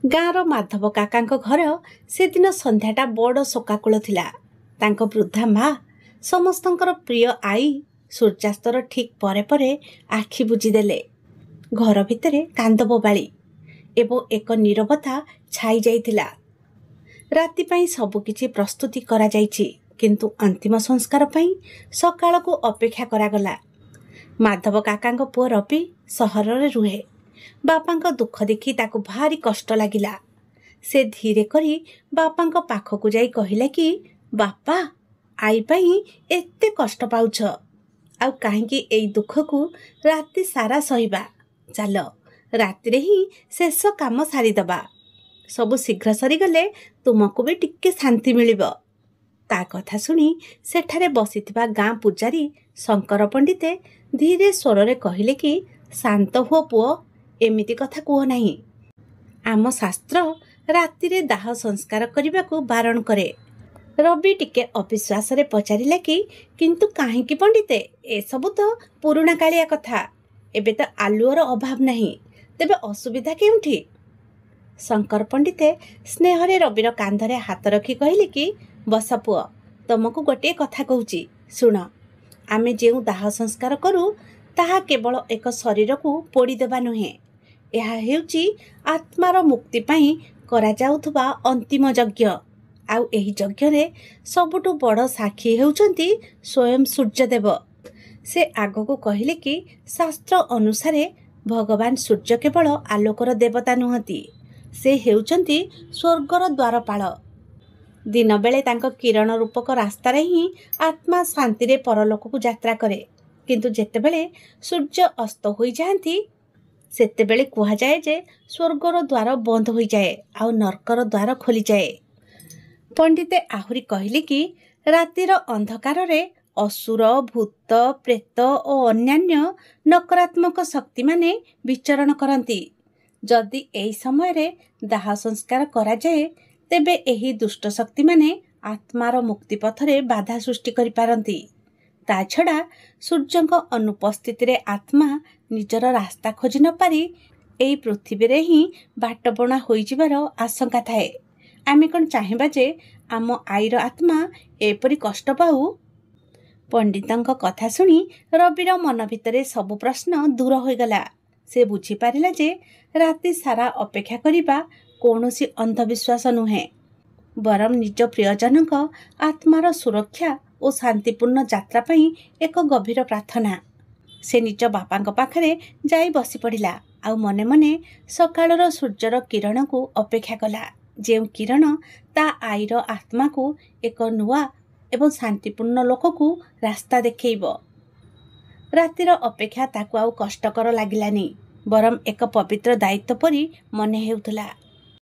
ଗାଁର ମାଧବ କାକାଙ୍କ ଘର ସେଦିନ ସନ୍ଧ୍ୟାଟା ବଡ଼ ଶୋକାକୁଳ ଥିଲା। ତାଙ୍କ ବୃଦ୍ଧା ମା, ସମସ୍ତଙ୍କର ପ୍ରିୟ ଆଈ, ସୂର୍ଯ୍ୟାସ୍ତର ଠିକ୍ ପରେ ପରେ ଆଖି ବୁଜିଦେଲେ। ଘର ଭିତରେ କାନ୍ଦ ବୋବାଳି ଏବଂ ଏକ ନୀରବତା ଛାଇ ଯାଇଥିଲା। ରାତି ପାଇଁ ସବୁକିଛି ପ୍ରସ୍ତୁତି କରାଯାଇଛି, କିନ୍ତୁ ଅନ୍ତିମ ସଂସ୍କାର ପାଇଁ ସକାଳକୁ ଅପେକ୍ଷା କରାଗଲା। ମାଧବ କାକାଙ୍କ ପୁଅ ରବି ସହରରେ ରୁହେ। ବାପାଙ୍କ ଦୁଃଖ ଦେଖି ତାକୁ ଭାରି କଷ୍ଟ ଲାଗିଲା। ସେ ଧୀରେ କରି ବାପାଙ୍କ ପାଖକୁ ଯାଇ କହିଲା କି, ବାପା, ଆଈ ପାଇଁ ଏତେ କଷ୍ଟ ପାଉଛ, ଆଉ କାହିଁକି ଏଇ ଦୁଃଖକୁ ରାତି ସାରା ସହିବା? ଚାଲ, ରାତିରେ ହିଁ ଶେଷ କାମ ସାରିଦେବା। ସବୁ ଶୀଘ୍ର ସରିଗଲେ ତୁମକୁ ବି ଟିକେ ଶାନ୍ତି ମିଳିବ। ତା କଥା ଶୁଣି ସେଠାରେ ବସିଥିବା ଗାଁ ପୂଜାରୀ ଶଙ୍କର ପଣ୍ଡିତେ ଧୀରେ ସ୍ୱରରେ କହିଲେ କି, ଶାନ୍ତ ହୁଅ ପୁଅ, ଏମିତି କଥା କୁହ ନାହିଁ। ଆମ ଶାସ୍ତ୍ର ରାତିରେ ଦାହ ସଂସ୍କାର କରିବାକୁ ବାରଣ କରେ। ରବି ଟିକେ ଅବିଶ୍ୱାସରେ ପଚାରିଲା କି, କିନ୍ତୁ କାହିଁକି ପଣ୍ଡିତେ? ଏସବୁ ତ ପୁରୁଣା କାଳିଆ କଥା। ଏବେ ତ ଆଲୁଅର ଅଭାବ ନାହିଁ, ତେବେ ଅସୁବିଧା କେଉଁଠି? ଶଙ୍କର ପଣ୍ଡିତେ ସ୍ନେହରେ ରବିର କାନ୍ଧରେ ହାତ ରଖି କହିଲେ କି, ବସ ପୁଅ, ତମକୁ ଗୋଟିଏ କଥା କହୁଛି, ଶୁଣ। ଆମେ ଯେଉଁ ଦାହ ସଂସ୍କାର କରୁ ତାହା କେବଳ ଏକ ଶରୀରକୁ ପୋଡ଼ିଦେବା ନୁହେଁ, ଏହା ହେଉଛି ଆତ୍ମାର ମୁକ୍ତି ପାଇଁ କରାଯାଉଥିବା ଅନ୍ତିମ ଯଜ୍ଞ। ଆଉ ଏହି ଯଜ୍ଞରେ ସବୁଠୁ ବଡ଼ ସାକ୍ଷୀ ହେଉଛନ୍ତି ସ୍ୱୟଂ ସୂର୍ଯ୍ୟଦେବ। ସେ ଆଗକୁ କହିଲେ କି, ଶାସ୍ତ୍ର ଅନୁସାରେ ଭଗବାନ ସୂର୍ଯ୍ୟ କେବଳ ଆଲୋକର ଦେବତା ନୁହନ୍ତି, ସେ ହେଉଛନ୍ତି ସ୍ୱର୍ଗର ଦ୍ୱାରପାଳ। ଦିନବେଳେ ତାଙ୍କ କିରଣ ରୂପକ ରାସ୍ତାରେ ହିଁ ଆତ୍ମା ଶାନ୍ତିରେ ପରଲୋକକୁ ଯାତ୍ରା କରେ, କିନ୍ତୁ ଯେତେବେଳେ ସୂର୍ଯ୍ୟ ଅସ୍ତ ହୋଇଯାଆନ୍ତି ସେତେବେଳେ କୁହାଯାଏ ଯେ ସ୍ୱର୍ଗର ଦ୍ୱାର ବନ୍ଦ ହୋଇଯାଏ ଆଉ ନର୍କର ଦ୍ୱାର ଖୋଲିଯାଏ। ପଣ୍ଡିତେ ଆହୁରି କହିଲେ କି, ରାତିର ଅନ୍ଧକାରରେ ଅସୁର, ଭୂତ, ପ୍ରେତ ଓ ଅନ୍ୟାନ୍ୟ ନକାରାତ୍ମକ ଶକ୍ତିମାନେ ବିଚରଣ କରନ୍ତି। ଯଦି ଏହି ସମୟରେ ଦାହ ସଂସ୍କାର କରାଯାଏ, ତେବେ ଏହି ଦୁଷ୍ଟ ଶକ୍ତିମାନେ ଆତ୍ମାର ମୁକ୍ତି ପଥରେ ବାଧା ସୃଷ୍ଟି କରିପାରନ୍ତି। ତା ଛଡ଼ା ସୂର୍ଯ୍ୟଙ୍କ ଅନୁପସ୍ଥିତିରେ ଆତ୍ମା ନିଜର ରାସ୍ତା ଖୋଜି ନ ପାରି ଏହି ପୃଥିବୀରେ ହିଁ ବାଟବଣା ହୋଇଯିବାର ଆଶଙ୍କା ଥାଏ। ଆମେ କ'ଣ ଚାହିଁବା ଯେ ଆମ ଆଈର ଆତ୍ମା ଏପରି କଷ୍ଟ ପାଉ? ପଣ୍ଡିତଙ୍କ କଥା ଶୁଣି ରବିର ମନ ଭିତରେ ସବୁ ପ୍ରଶ୍ନ ଦୂର ହୋଇଗଲା। ସେ ବୁଝିପାରିଲା ଯେ ରାତି ସାରା ଅପେକ୍ଷା କରିବା କୌଣସି ଅନ୍ଧବିଶ୍ୱାସ ନୁହେଁ, ବରଂ ନିଜ ପ୍ରିୟଜନଙ୍କ ଆତ୍ମାର ସୁରକ୍ଷା ଓ ଶାନ୍ତିପୂର୍ଣ୍ଣ ଯାତ୍ରା ପାଇଁ ଏକ ଗଭୀର ପ୍ରାର୍ଥନା। ସେ ନିଜ ବାପାଙ୍କ ପାଖରେ ଯାଇ ବସି ପଡ଼ିଲା ଆଉ ମନେ ମନେ ସକାଳର ସୂର୍ଯ୍ୟର କିରଣକୁ ଅପେକ୍ଷା କଲା, ଯେଉଁ କିରଣ ତା ଆଈର ଆତ୍ମାକୁ ଏକ ନୂଆ ଏବଂ ଶାନ୍ତିପୂର୍ଣ୍ଣ ଲୋକକୁ ରାସ୍ତା ଦେଖେଇବ। ରାତିର ଅପେକ୍ଷା ତାକୁ ଆଉ କଷ୍ଟକର ଲାଗିଲାନି, ବରଂ ଏକ ପବିତ୍ର ଦାୟିତ୍ୱ ପରି ମନେ ହେଉଥିଲା।